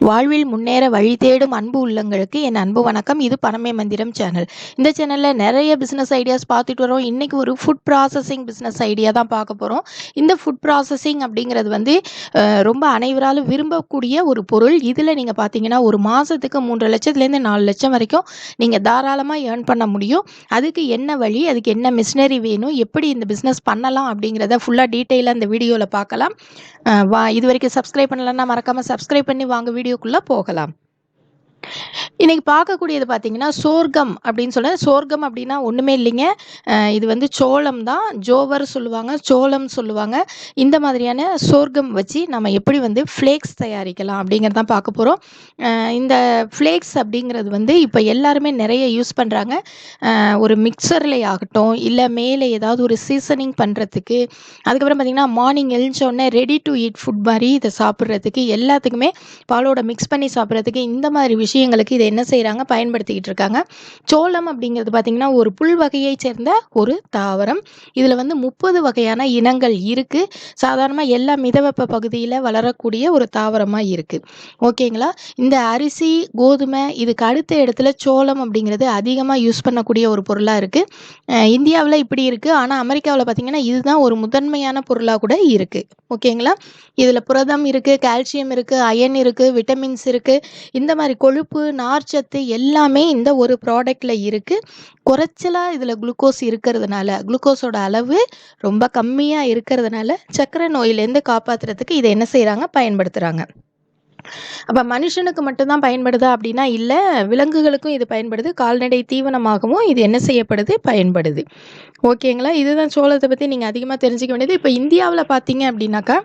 வாழ்வில் முன்னேற வழி தேடும் அன்பு உள்ளங்களுக்கு என் அன்பு வணக்கம். இது பணமே மந்திரம் சேனல். இந்த சேனலில் நிறைய பிஸ்னஸ் ஐடியாஸ் பார்த்துட்டு வரோம். இன்றைக்கி ஒரு ஃபுட் ப்ராசஸிங் பிஸ்னஸ் ஐடியா தான் பார்க்க போகிறோம். இந்த ஃபுட் ப்ராசஸிங் அப்படிங்கிறது ரொம்ப அனைவராலும் விரும்பக்கூடிய ஒரு பொருள். இதில் நீங்கள் பார்த்தீங்கன்னா ஒரு மாதத்துக்கு 3 லட்சத்துலேருந்து 4 லட்சம் வரைக்கும் நீங்கள் தாராளமாக ஏர்ன் பண்ண முடியும். அதுக்கு என்ன வழி, அதுக்கு என்ன மிஷினரி வேணும், எப்படி இந்த பிஸ்னஸ் பண்ணலாம் அப்படிங்கிறத ஃபுல்லாக டீட்டெயிலாக இந்த வீடியோவில் பார்க்கலாம். இது வரைக்கும் சப்ஸ்கிரைப் பண்ணலன்னா மறக்காமல் சப்ஸ்கிரைப் பண்ணி வாங்க வீடியோக்குள்ளே போகலாம். இன்னைக்கு பார்க்கக்கூடியது பார்த்தீங்கன்னா சோர்கம் அப்படின்னு சொல்கிறேன். சோர்கம் அப்படின்னா ஒன்றுமே இல்லைங்க, இது சோளம் தான். ஜோவர் சொல்லுவாங்க, சோளம் சொல்லுவாங்க. இந்த மாதிரியான சோர்கம் வச்சு நம்ம எப்படி ஃப்ளேக்ஸ் தயாரிக்கலாம் அப்படிங்கிறது தான் பார்க்க போகிறோம். இந்த ஃப்ளேக்ஸ் அப்படிங்கிறது இப்போ எல்லாருமே நிறைய யூஸ் பண்ணுறாங்க. ஒரு மிக்சரில் ஆகட்டும், இல்லை மேலே ஏதாவது ஒரு சீசனிங் பண்ணுறதுக்கு, அதுக்கப்புறம் பார்த்திங்கன்னா மார்னிங் எழுந்தோடனே ரெடி டு ஈட் ஃபுட் மாதிரி இதை சாப்பிட்றதுக்கு, எல்லாத்துக்குமே பாலோட மிக்ஸ் பண்ணி சாப்பிட்றதுக்கு, இந்த மாதிரி விஷயங்களுக்கு இதை என்ன செய்கிறாங்க, பயன்படுத்திக்கிட்டு இருக்காங்க. சோளம் அப்படிங்கிறது பார்த்திங்கன்னா ஒரு புல் வகையை சேர்ந்த ஒரு தாவரம். இதில் 30 வகையான இனங்கள் இருக்குது. சாதாரணமாக எல்லா மிதவெப்ப பகுதியில் வளரக்கூடிய ஒரு தாவரமாக இருக்குது. ஓகேங்களா? இந்த அரிசி, கோதுமை இதுக்கு அடுத்த இடத்துல சோளம் அப்படிங்கிறது அதிகமாக யூஸ் பண்ணக்கூடிய ஒரு பொருளாக இருக்குது. இந்தியாவில் இப்படி இருக்குது, ஆனால் அமெரிக்காவில் பார்த்திங்கன்னா இதுதான் ஒரு முதன்மையான பொருளாக கூட இருக்குது. ஓகேங்களா? இதில் புரதம் இருக்குது, கால்சியம் இருக்குது, அயன் இருக்குது, விட்டமின்ஸ் இருக்குது. இந்த மாதிரி கொழுப்பு, நார்ச்சத்து எல்லாமே இந்த ஒரு ப்ராடக்டில் இருக்குது. குறைச்சலாக இதில் குளுக்கோஸ் இருக்கிறதுனால, குளுக்கோஸோட அளவு ரொம்ப கம்மியாக இருக்கிறதுனால சர்க்கரை நோயிலேருந்து காப்பாற்றுறதுக்கு இதை என்ன செய்கிறாங்க, பயன்படுத்துகிறாங்க. அப்போ மனுஷனுக்கு மட்டும்தான் பயன்படுதா அப்படின்னா இல்லை, விலங்குகளுக்கும் இது பயன்படுது. கால்நடை தீவனமாகவும் இது என்ன செய்யப்படுது, பயன்படுது. ஓகேங்களா? இதுதான் சோளத்தை பற்றி நீங்கள் அதிகமாக தெரிஞ்சுக்க வேண்டியது. இப்போ இந்தியாவில் பார்த்தீங்க அப்படின்னாக்கா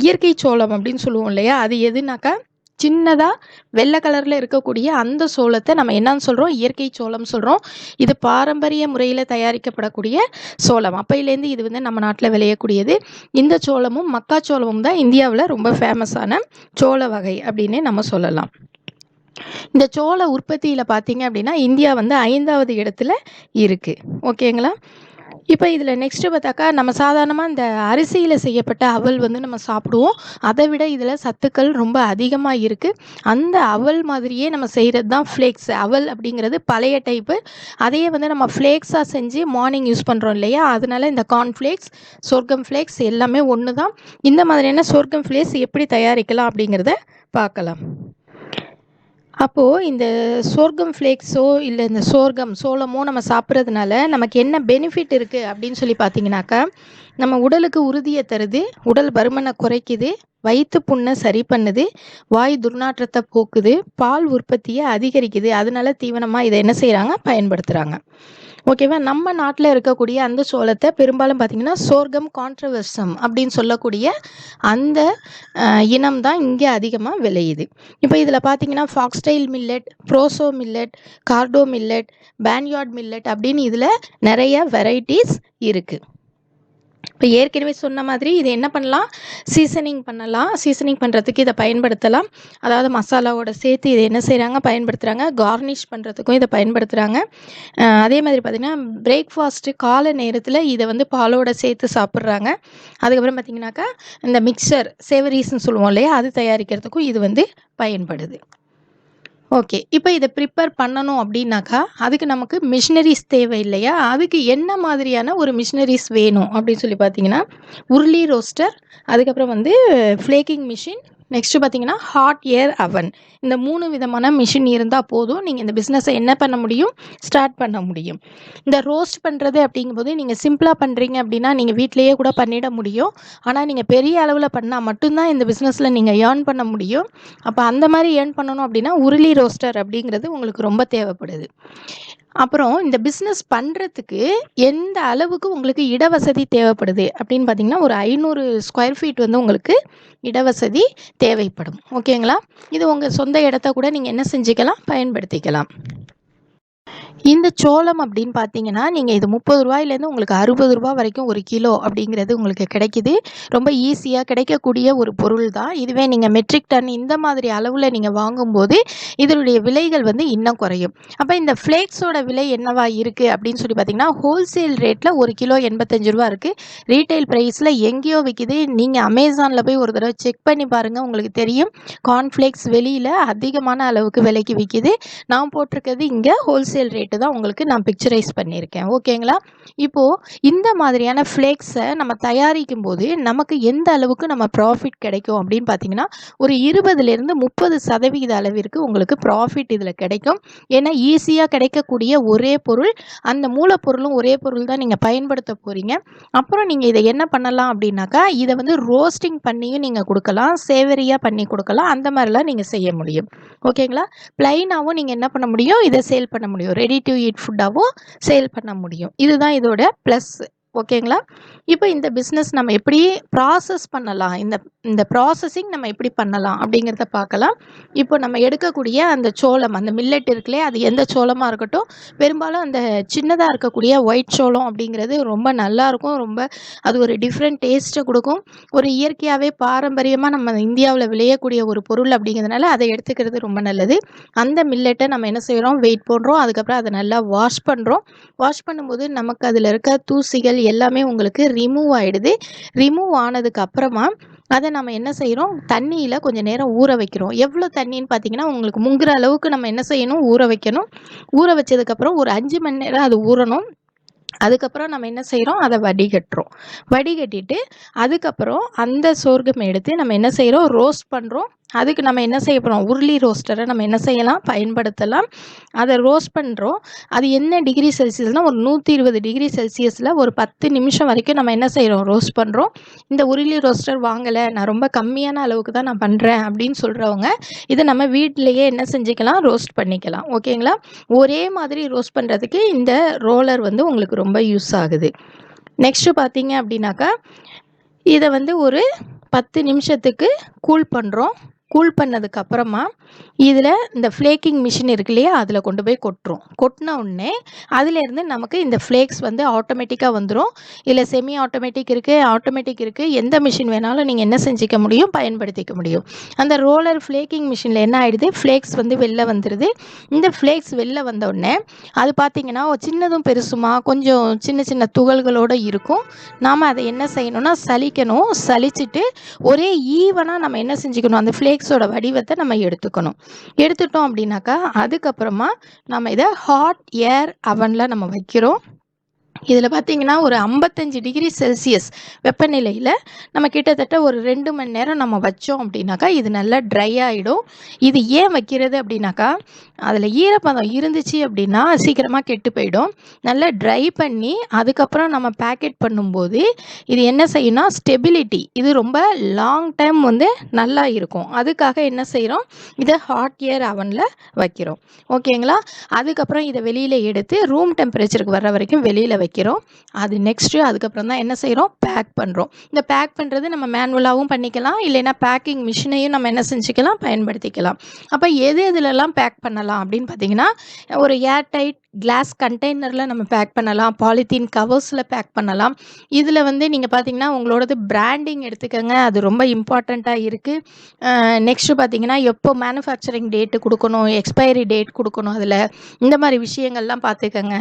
இயற்கை சோளம் அப்படின்னு சொல்லுவோம் இல்லையா, அது எதுனாக்கா சின்னதாக வெள்ளை கலரில் இருக்கக்கூடிய அந்த சோளத்தை நம்ம என்னன்னு சொல்கிறோம், இயற்கை சோளம் சொல்கிறோம். இது பாரம்பரிய முறையில் தயாரிக்கப்படக்கூடிய சோளம். அப்பையிலேருந்து இது நம்ம நாட்டில் விளையக்கூடியது. இந்த சோளமும் மக்காச்சோளமும் தான் இந்தியாவில் ரொம்ப ஃபேமஸான சோள வகை அப்படின்னு நம்ம சொல்லலாம். இந்த சோள உற்பத்தியில் பார்த்தீங்க அப்படின்னா இந்தியா 5வது இடத்துல இருக்குது. ஓகேங்களா? இப்போ இதில் நெக்ஸ்ட்டு பார்த்தாக்கா நம்ம சாதாரணமாக இந்த அரிசியில் செய்யப்பட்ட அவல் நம்ம சாப்பிடுவோம். அதை விட இதில் சத்துக்கள் ரொம்ப அதிகமாக இருக்குது. அந்த அவல் மாதிரியே நம்ம செய்கிறது தான் ஃப்ளேக்ஸ். அவல் அப்படிங்கிறது பழைய டைப்பு. அதையே நம்ம ஃப்ளேக்ஸாக செஞ்சு மார்னிங் யூஸ் பண்ணுறோம் இல்லையா, அதனால இந்த கார்ன்ஃப்ளேக்ஸ், சொர்க்கம் ஃப்ளேக்ஸ் எல்லாமே ஒன்று தான். இந்த மாதிரியான சொர்க்கம் ஃப்ளேக்ஸ் எப்படி தயாரிக்கலாம் அப்படிங்கிறத பார்க்கலாம். அப்போது இந்த சோர்கம் ஃப்ளேக்ஸோ இல்லை இந்த சோளமோ நம்ம சாப்பிட்றதுனால நமக்கு என்ன பெனிஃபிட் இருக்குது அப்படின்னு சொல்லி பார்த்தீங்கன்னாக்கா, நம்ம உடலுக்கு உறுதியை தருது, உடல் பருமனை குறைக்குது, வயிற்று புண்ணை சரி பண்ணுது, வாய் துர்நாற்றத்தை போக்குது, பால் உற்பத்தியை அதிகரிக்குது. அதனால தீவனமாக இதை என்ன செய்கிறாங்க, பயன்படுத்துகிறாங்க. ஓகேவா? நம்ம நாட்டில் இருக்கக்கூடிய அந்த சோளத்தை பெரும்பாலும் பார்த்திங்கன்னா சோர்கம் கான்ட்ரவர்சம் அப்படின்னு சொல்லக்கூடிய அந்த இனம் தான் இங்கே அதிகமாக விளையுது. இப்போ இதில் பார்த்திங்கன்னா foxtail millet, proso millet, kodo millet, barnyard millet அப்படின்னு இதில் நிறைய வெரைட்டிஸ் இருக்குது. இப்போ ஏற்கனவே சொன்ன மாதிரி இதை என்ன பண்ணலாம், சீசனிங் பண்ணலாம். சீசனிங் பண்ணுறதுக்கு இதை பயன்படுத்தலாம். அதாவது மசாலாவோட சேர்த்து இதை என்ன செய்கிறாங்க, பயன்படுத்துகிறாங்க. கார்னிஷ் பண்ணுறதுக்கும் இதை பயன்படுத்துகிறாங்க. அதே மாதிரி பார்த்திங்கன்னா பிரேக்ஃபாஸ்ட்டு காலை நேரத்தில் இதை பாலோட சேர்த்து சாப்பிட்றாங்க. அதுக்கப்புறம் பார்த்திங்கனாக்கா இந்த மிக்சர் சேவரீஸ்ன்னு சொல்லுவோம் இல்லையா, அது தயாரிக்கிறதுக்கும் இது பயன்படுது. ஓகே, இப்போ இதை ப்ரிப்பேர் பண்ணணும் அப்படின்னாக்கா அதுக்கு நமக்கு மிஷினரிஸ் தேவை இல்லையா, அதுக்கு என்ன மாதிரியான ஒரு மிஷினரிஸ் வேணும் அப்படின்னு சொல்லி பார்த்தீங்கன்னா உருளி ரோஸ்டர், அதுக்கப்புறம் ஃப்ளேக்கிங் மிஷின், நெக்ஸ்ட்டு பார்த்தீங்கன்னா ஹாட் ஏர் அவன். இந்த 3 விதமான மிஷின் இருந்தால் போதும், நீங்கள் இந்த பிஸ்னஸை என்ன பண்ண முடியும், ஸ்டார்ட் பண்ண முடியும். இந்த ரோஸ்ட் பண்ணுறது அப்படிங்கும்போது நீங்கள் சிம்பிளாக பண்ணுறீங்க அப்படின்னா நீங்கள் வீட்டிலையே கூட பண்ணிட முடியும். ஆனால் நீங்கள் பெரிய அளவில் பண்ணால் மட்டும்தான் இந்த பிஸ்னஸில் நீங்கள் ஏர்ன் பண்ண முடியும். அப்போ அந்த மாதிரி ஏர்ன் பண்ணணும் அப்படின்னா உருளி ரோஸ்டர் அப்படிங்கிறது உங்களுக்கு ரொம்ப தேவைப்படுது. அப்புறம் இந்த பிஸ்னஸ் பண்ணுறதுக்கு எந்த அளவுக்கு உங்களுக்கு இடவசதி தேவைப்படுது அப்படின்னு பார்த்தீங்கன்னா ஒரு 500 ஸ்கொயர் ஃபீட் உங்களுக்கு இடவசதி தேவைப்படும். ஓகேங்களா? இது உங்கள் சொந்த இடத்த கூட நீங்கள் என்ன செஞ்சுக்கலாம், பயன்படுத்திக்கலாம். இந்த சோளம் அப்படின்னு பார்த்தீங்கன்னா, நீங்க இது ரூ. 30லேருந்து உங்களுக்கு ரூ. 60 வரைக்கும் 1 கிலோ அப்படிங்கிறது உங்களுக்கு கிடைக்குது. ரொம்ப ஈஸியா கிடைக்கக்கூடிய ஒரு பொருள் தான். இதுவே நீங்க மெட்ரிக் டன் இந்த மாதிரி அளவுல நீங்க வாங்கும்போது, இதனுடைய விலைகள் வந்து இன்னும் குறையும். அப்ப இந்த ஃப்ளேக்ஸோட விலை என்னவா இருக்கு அப்படின்னு சொல்லி பார்த்தீங்கன்னா, ஹோல்சேல் ரேட்ல 1 கிலோ ரூ. 85 இருக்கு. ரீட்டெயில் பிரைஸ்ல எங்கேயோ விக்குது. நீங்க Amazonல போய் ஒரு தடவ செக் பண்ணி பாருங்க. உங்களுக்கு தெரியும். கார்ன்ஃப்ளேக்ஸ் வெளியில அதிகமான அளவுக்கு விலைக்கு விக்குது. நான் போட்டிருக்கிறது இங்க ஹோல்சேல் ரேட்டு தான் உங்களுக்கு நான் பிக்சரைஸ் பண்ணியிருக்கேன். ஓகேங்களா? இப்போ இந்த மாதிரியான ஃப்ளேக்ஸை நம்ம தயாரிக்கும் போது நமக்கு எந்த அளவுக்கு நம்ம ப்ராஃபிட் கிடைக்கும் அப்படின்னு பார்த்தீங்கன்னா, ஒரு 20லேருந்து 30% அளவிற்கு உங்களுக்கு ப்ராஃபிட் இதில் கிடைக்கும். ஏன்னா ஈஸியாக கிடைக்கக்கூடிய ஒரே பொருள், அந்த மூலப்பொருளும் ஒரே பொருள் தான் நீங்கள் பயன்படுத்த போகிறீங்க. அப்புறம் நீங்கள் இதை என்ன பண்ணலாம் அப்படின்னாக்கா, இதை வந்து ரோஸ்டிங் பண்ணியும் நீங்கள் கொடுக்கலாம், சேவரியாக பண்ணி கொடுக்கலாம். அந்த மாதிரிலாம் நீங்கள் செய்ய முடியும். ஓகேங்களா? ப்ளைனாகவும் நீங்கள் என்ன பண்ண முடியும், இதை சேல் பண்ண முடியும். ரெடி டு ஈட் ஃபுட்டாகவும் சேல் பண்ண முடியும். இதுதான் இதோட ப்ளஸ். ஓகேங்களா? இப்போ இந்த பிஸ்னஸ் நம்ம எப்படி ப்ராசஸ் பண்ணலாம், இந்த இந்த ப்ராசஸிங் நம்ம எப்படி பண்ணலாம் அப்படிங்கிறத பார்க்கலாம். இப்போ நம்ம எடுக்கக்கூடிய அந்த சோளம், அந்த மில்லட் இருக்குல்லையே, அது எந்த சோளமாக இருக்கட்டும், பெரும்பாலும் அந்த சின்னதாக இருக்கக்கூடிய ஒயிட் சோளம் அப்படிங்கிறது ரொம்ப நல்லாயிருக்கும். ரொம்ப அது ஒரு டிஃப்ரெண்ட் டேஸ்ட்டை கொடுக்கும். ஒரு இயற்கையாகவே பாரம்பரியமாக நம்ம இந்தியாவில் விளையக்கூடிய ஒரு பொருள் அப்படிங்கிறதுனால அதை எடுத்துக்கிறது ரொம்ப நல்லது. அந்த மில்லட்டை நம்ம என்ன செய்கிறோம், வெயிட் பண்ணுறோம். அதுக்கப்புறம் அதை நல்லா வாஷ் பண்ணுறோம். வாஷ் பண்ணும்போது நமக்கு அதில் இருக்க தூசிகள் எல்லாமே உங்களுக்கு ரிமூவ் ஆகிடுது. ரிமூவ் ஆனதுக்கு அப்புறமா அதை நம்ம என்ன செய்கிறோம், தண்ணியில் கொஞ்சம் நேரம் ஊற வைக்கிறோம். எவ்வளோ தண்ணின்னு பார்த்தீங்கன்னா, உங்களுக்கு முங்குற அளவுக்கு நம்ம என்ன செய்யணும், ஊற வைக்கணும். ஊற வச்சதுக்கப்புறம் ஒரு 5 மணி நேரம் அது ஊறணும். அதுக்கப்புறம் நம்ம என்ன செய்கிறோம், அதை வடிகட்டுறோம். வடிகட்டிட்டு அதுக்கப்புறம் அந்த சோர்கம் எடுத்து நம்ம என்ன செய்கிறோம், ரோஸ்ட் பண்ணுறோம். அதுக்கு நம்ம என்ன செய்ய போகிறோம், உருளி ரோஸ்டரை நம்ம என்ன செய்யலாம், பயன்படுத்தலாம். அதை ரோஸ்ட் பண்ணுறோம். அது என்ன டிகிரி செல்சியஸ்னால் ஒரு 120 டிகிரி செல்சியஸில் ஒரு 10 நிமிஷம் வரைக்கும் நம்ம என்ன செய்கிறோம், ரோஸ்ட் பண்ணுறோம். இந்த உருளி ரோஸ்டர் வாங்கலை, நான் ரொம்ப கம்மியான அளவுக்கு தான் நான் பண்ணுறேன் அப்படின்னு சொல்கிறவங்க இதை நம்ம வீட்டிலையே என்ன செஞ்சுக்கலாம், ரோஸ்ட் பண்ணிக்கலாம். ஓகேங்களா? ஒரே மாதிரி ரோஸ்ட் பண்ணுறதுக்கு இந்த ரோலர் வந்து உங்களுக்கு ரொம்ப யூஸ் ஆகுது. நெக்ஸ்ட்டு பார்த்தீங்க அப்படின்னாக்கா, இதை வந்து ஒரு 10 நிமிஷத்துக்கு கூல் பண்ணுறோம். கூல் பண்ணதுக்கப்புறமா இதில் இந்த ஃப்ளேக்கிங் மிஷின் இருக்கு இல்லையா, அதில் கொண்டு போய் கொட்டுறோம். கொட்டின உடனே அதிலேருந்து நமக்கு இந்த ஃப்ளேக்ஸ் வந்து ஆட்டோமேட்டிக்காக வந்துடும். இதில் செமி ஆட்டோமேட்டிக் இருக்குது, ஆட்டோமேட்டிக் இருக்குது. எந்த மிஷின் வேணாலும் நீங்கள் என்ன செஞ்சுக்க முடியும், பயன்படுத்திக்க முடியும். அந்த ரோலர் ஃப்ளேக்கிங் மிஷினில் என்ன ஆகிடுது, ஃப்ளேக்ஸ் வந்து வெளில வந்துடுது. இந்த ஃப்ளேக்ஸ் வெளில வந்தோடனே அது பார்த்திங்கன்னா சின்னதும் பெருசுமா கொஞ்சம் சின்ன சின்ன துகள்களோடு இருக்கும். நாம் அதை என்ன செய்யணும்னா சலிக்கணும். சலிச்சுட்டு ஒரே ஈவனாக நம்ம என்ன செஞ்சுக்கணும், அந்த ஃப்ளேக்ஸோட வடிவத்தை நம்ம எடுத்துட்டோம் அப்படின்னாக்கா, அதுக்கப்புறமா நம்ம இதை ஹாட் ஏர் அவனில் நம்ம வைக்கிறோம். இதில் பார்த்தீங்கன்னா ஒரு 55 டிகிரி செல்சியஸ் வெப்பநிலையில் நம்ம கிட்டத்தட்ட ஒரு 2 மணி நேரம் நம்ம வச்சோம் அப்படின்னாக்கா இது நல்லா ட்ரை ஆகிடும். இது ஏன் வைக்கிறது அப்படின்னாக்கா, அதில் ஈரப்பதம் இருந்துச்சு அப்படின்னா சீக்கிரமாக கெட்டு போயிடும். நல்லா ட்ரை பண்ணி அதுக்கப்புறம் நம்ம பேக்கெட் பண்ணும்போது இது என்ன செய்யணும்னா ஸ்டெபிலிட்டி, இது ரொம்ப லாங் டைம் வந்து நல்லா இருக்கும். அதுக்காக என்ன செய்கிறோம், இதை ஹாட் ஏர் அவனில் வைக்கிறோம். ஓகேங்களா? அதுக்கப்புறம் இதை வெளியில் எடுத்து ரூம் டெம்பரேச்சருக்கு வர்ற வரைக்கும் வெளியில் வைக்கிறோம். அது நெக்ஸ்ட்டு அதுக்கப்புறம் தான் என்ன செய்கிறோம், பேக் பண்ணுறோம். இந்த பேக் பண்ணுறது நம்ம மேனுவலாகவும் பண்ணிக்கலாம், இல்லைன்னா பேக்கிங் மிஷினையும் நம்ம என்ன செஞ்சுக்கலாம், பயன்படுத்திக்கலாம். அப்போ எது எதுலெல்லாம் பேக் பண்ணலாம் அப்படின்னு பார்த்தீங்கன்னா, ஒரு ஏர் டைட் கிளாஸ் கண்டெய்னரில் நம்ம பேக் பண்ணலாம், பாலித்தீன் கவர்ஸில் பேக் பண்ணலாம். இதில் வந்து நீங்கள் பார்த்தீங்கன்னா உங்களோடது பிராண்டிங் எடுத்துக்கோங்க, அது ரொம்ப இம்பார்ட்டண்ட்டாக இருக்குது. நெக்ஸ்ட்டு பார்த்தீங்கன்னா எப்போ மேனுஃபேக்சரிங் டேட்டு கொடுக்கணும், எக்ஸ்பைரி டேட் கொடுக்கணும், அதில் இந்த மாதிரி விஷயங்கள்லாம் பார்த்துக்கோங்க.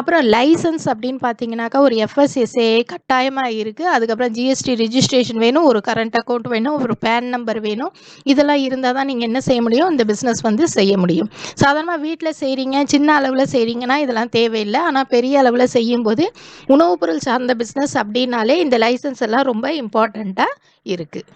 அப்புறம் லைசன்ஸ் அப்படின்னு பார்த்தீங்கன்னாக்கா ஒரு FSSA கட்டாயமாக இருக்குது. அதுக்கப்புறம் GST ரிஜிஸ்ட்ரேஷன் வேணும், ஒரு கரண்ட் அக்கௌண்ட் வேணும், ஒரு பேன் நம்பர் வேணும். இதெல்லாம் இருந்தால் தான் நீங்கள் என்ன செய்ய முடியும், இந்த பிஸ்னஸ் வந்து செய்ய முடியும். சாதாரணமாக வீட்டில் செய்கிறீங்க, சின்ன அளவில் செய்கிறீங்கன்னா இதெல்லாம் தேவையில்லை. ஆனால் பெரிய அளவில் செய்யும்போது உணவுப் பொருள் சார்ந்த பிஸ்னஸ் அப்படின்னாலே இந்த லைசன்ஸ் எல்லாம் ரொம்ப இம்பார்ட்டண்ட்டாக இருக்குது.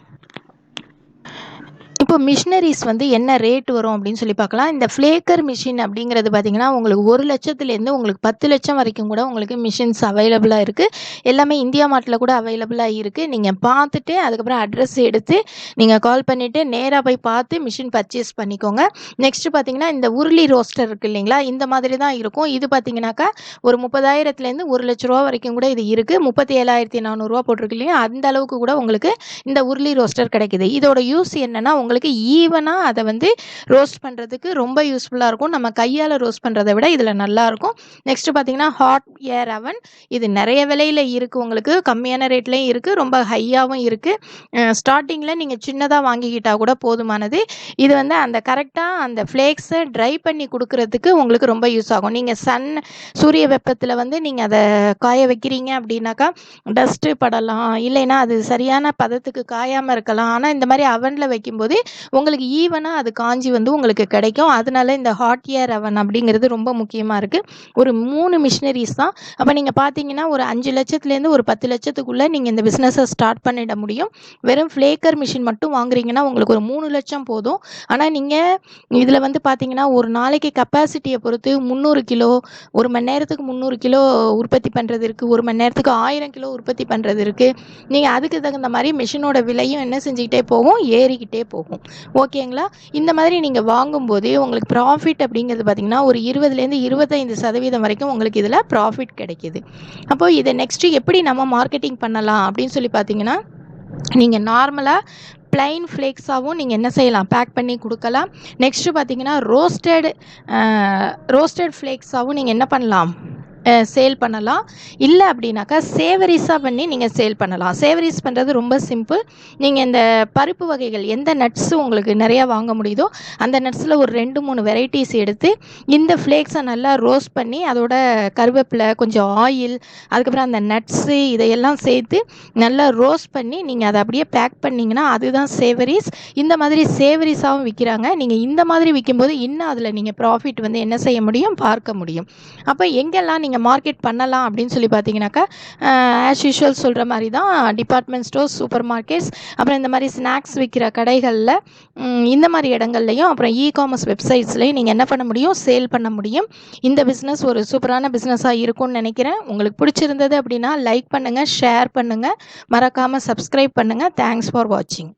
இப்போ மிஷினரிஸ் வந்து என்ன ரேட் வரும் அப்படின்னு சொல்லி பார்க்கலாம். இந்த ஃப்ளேக்கர் மிஷின் அப்படிங்கிறது பார்த்தீங்கன்னா உங்களுக்கு 1 லட்சத்துலேருந்து உங்களுக்கு 10 லட்சம் வரைக்கும் கூட உங்களுக்கு மிஷின்ஸ் அவைலபிளாக இருக்குது. எல்லாமே இந்தியா மார்ட்டில் கூட அவைலபிளாக இருக்குது. நீங்கள் பார்த்துட்டு அதுக்கப்புறம் அட்ரஸ் எடுத்து நீங்கள் கால் பண்ணிவிட்டு நேராக போய் பார்த்து மிஷின் பர்ச்சேஸ் பண்ணிக்கோங்க. நெக்ஸ்ட்டு பார்த்தீங்கன்னா இந்த உருளி ரோஸ்டர் இருக்குது இல்லைங்களா, இந்த மாதிரி தான் இருக்கும். இது பார்த்தீங்கன்னாக்கா ஒரு 30,000லேருந்து 1 லட்ச ரூபா வரைக்கும் கூட இது இருக்குது. 37,400 போட்டிருக்கு இல்லையா, அந்த அளவுக்கு கூட உங்களுக்கு இந்த உருளி ரோஸ்டர் கிடைக்குது. இதோட யூஸ் என்னென்னா, உங்களுக்கு உங்களுக்கு ஈவனாக அதை வந்து ரோஸ்ட் பண்ணுறதுக்கு ரொம்ப யூஸ்ஃபுல்லாக இருக்கும். நம்ம கையால் ரோஸ்ட் பண்ணுறதை விட இதில் நல்லாயிருக்கும். நெக்ஸ்ட்டு பார்த்தீங்கன்னா ஹாட் ஏர் அவன். இது நிறைய விலையில் இருக்குது, உங்களுக்கு கம்மியான ரேட்லேயும் இருக்குது, ரொம்ப ஹையாகவும் இருக்குது. ஸ்டார்டிங்கில் நீங்கள் சின்னதாக வாங்கிக்கிட்டால் கூட போதுமானது. இது வந்து அந்த கரெக்டாக அந்த ஃப்ளேக்ஸை ட்ரை பண்ணி கொடுக்கறதுக்கு உங்களுக்கு ரொம்ப யூஸ் ஆகும். நீங்கள் சூரிய வெப்பத்தில் வந்து நீங்கள் அதை காய வைக்கிறீங்க அப்படின்னாக்கா டஸ்ட்டு படலாம், இல்லைன்னா அது சரியான பதத்துக்கு காயாமல் இருக்கலாம். ஆனால் இந்த மாதிரி அவனில் வைக்கும்போது உங்களுக்கு ஈவனாக அது காஞ்சி வந்து உங்களுக்கு கிடைக்கும். அதனால இந்த ஹாட் ஏர் அவன் அப்படிங்கிறது ரொம்ப முக்கியமாக இருக்குது. ஒரு 3 மிஷினரிஸ் தான். அப்போ நீங்கள் பார்த்தீங்கன்னா ஒரு 5 லட்சத்துலேருந்து ஒரு 10 லட்சத்துக்குள்ளே நீங்கள் இந்த பிஸ்னஸை ஸ்டார்ட் பண்ணிட முடியும். வெறும் ஃப்ளேக்கர் மிஷின் மட்டும் வாங்குறீங்கன்னா உங்களுக்கு ஒரு 3 லட்சம் போதும். ஆனால் நீங்கள் இதில் வந்து பார்த்தீங்கன்னா ஒரு நாளைக்கு கெப்பாசிட்டியை பொறுத்து 300 கிலோ, ஒரு மணி நேரத்துக்கு 300 கிலோ உற்பத்தி பண்ணுறது இருக்குது, ஒரு மணி நேரத்துக்கு 1000 கிலோ உற்பத்தி பண்ணுறது இருக்குது. நீங்கள் அதுக்கு தகுந்த மாதிரி மிஷினோட விலையும் என்ன செஞ்சுக்கிட்டே போகும், ஏறிக்கிட்டே போகும். ஓகேங்களா? இந்த மாதிரி நீங்கள் வாங்கும்போது உங்களுக்கு ப்ராஃபிட் அப்படிங்கிறது பார்த்திங்கன்னா ஒரு 20லேருந்து 25% வரைக்கும் உங்களுக்கு இதில் ப்ராஃபிட் கிடைக்கிது. அப்போது இதை நெக்ஸ்ட்டு எப்படி நம்ம மார்க்கெட்டிங் பண்ணலாம் அப்படின்னு சொல்லி பார்த்தீங்கன்னா, நீங்கள் நார்மலாக பிளைன் ஃப்ளேக்ஸாகவும் நீங்கள் என்ன செய்யலாம், பேக் பண்ணி கொடுக்கலாம். நெக்ஸ்ட்டு பார்த்தீங்கன்னா ரோஸ்டட் ஃப்ளேக்ஸாகவும் நீங்கள் என்ன பண்ணலாம், சேல் பண்ணலாம். இல்லை அப்படின்னாக்கா சேவரிஸாக பண்ணி நீங்கள் சேல் பண்ணலாம். சேவரிஸ் பண்ணுறது ரொம்ப சிம்பிள். நீங்கள் இந்த பருப்பு வகைகள் எந்த நட்ஸு உங்களுக்கு நிறையா வாங்க முடியுதோ அந்த நட்ஸில் ஒரு 2-3 வெரைட்டிஸ் எடுத்து இந்த ஃப்ளேக்ஸை நல்லா ரோஸ்ட் பண்ணி அதோட கருவேப்பிலை, கொஞ்சம் ஆயில், அதுக்கப்புறம் அந்த நட்ஸு இதையெல்லாம் சேர்த்து நல்லா ரோஸ்ட் பண்ணி நீங்கள் அதை அப்படியே பேக் பண்ணிங்கன்னா அதுதான் சேவரிஸ். இந்த மாதிரி சேவரிஸாகவும் விற்கிறாங்க. நீங்கள் இந்த மாதிரி விற்கும்போது இன்னும் அதில் நீங்கள் ப்ராஃபிட் வந்து என்ன செய்ய முடியும், பார்க்க முடியும். அப்போ எங்கெல்லாம் நீங்கள் மார்க்கெட் பண்ணலாம் அப்படின்னு சொல்லி பார்த்தீங்கன்னாக்கா, ஆஸ் யூஷுவல் சொல்கிற மாதிரி தான் டிபார்ட்மெண்ட் ஸ்டோர்ஸ், சூப்பர் மார்க்கெட்ஸ், அப்புறம் இந்த மாதிரி ஸ்நாக்ஸ் விற்கிற கடைகளில், இந்த மாதிரி இடங்கள்லையும், அப்புறம் இ-காமர்ஸ் வெப்சைட்ஸ்லையும் நீங்கள் என்ன பண்ண முடியும், சேல் பண்ண முடியும். இந்த பிஸ்னஸ் ஒரு சூப்பரான பிஸ்னஸாக இருக்கும்னு நினைக்கிறேன். உங்களுக்கு பிடிச்சிருந்தது அப்படின்னா லைக் பண்ணுங்கள், ஷேர் பண்ணுங்கள், மறக்காமல் சப்ஸ்கிரைப் பண்ணுங்கள். தேங்க்ஸ் ஃபார் வாட்சிங்.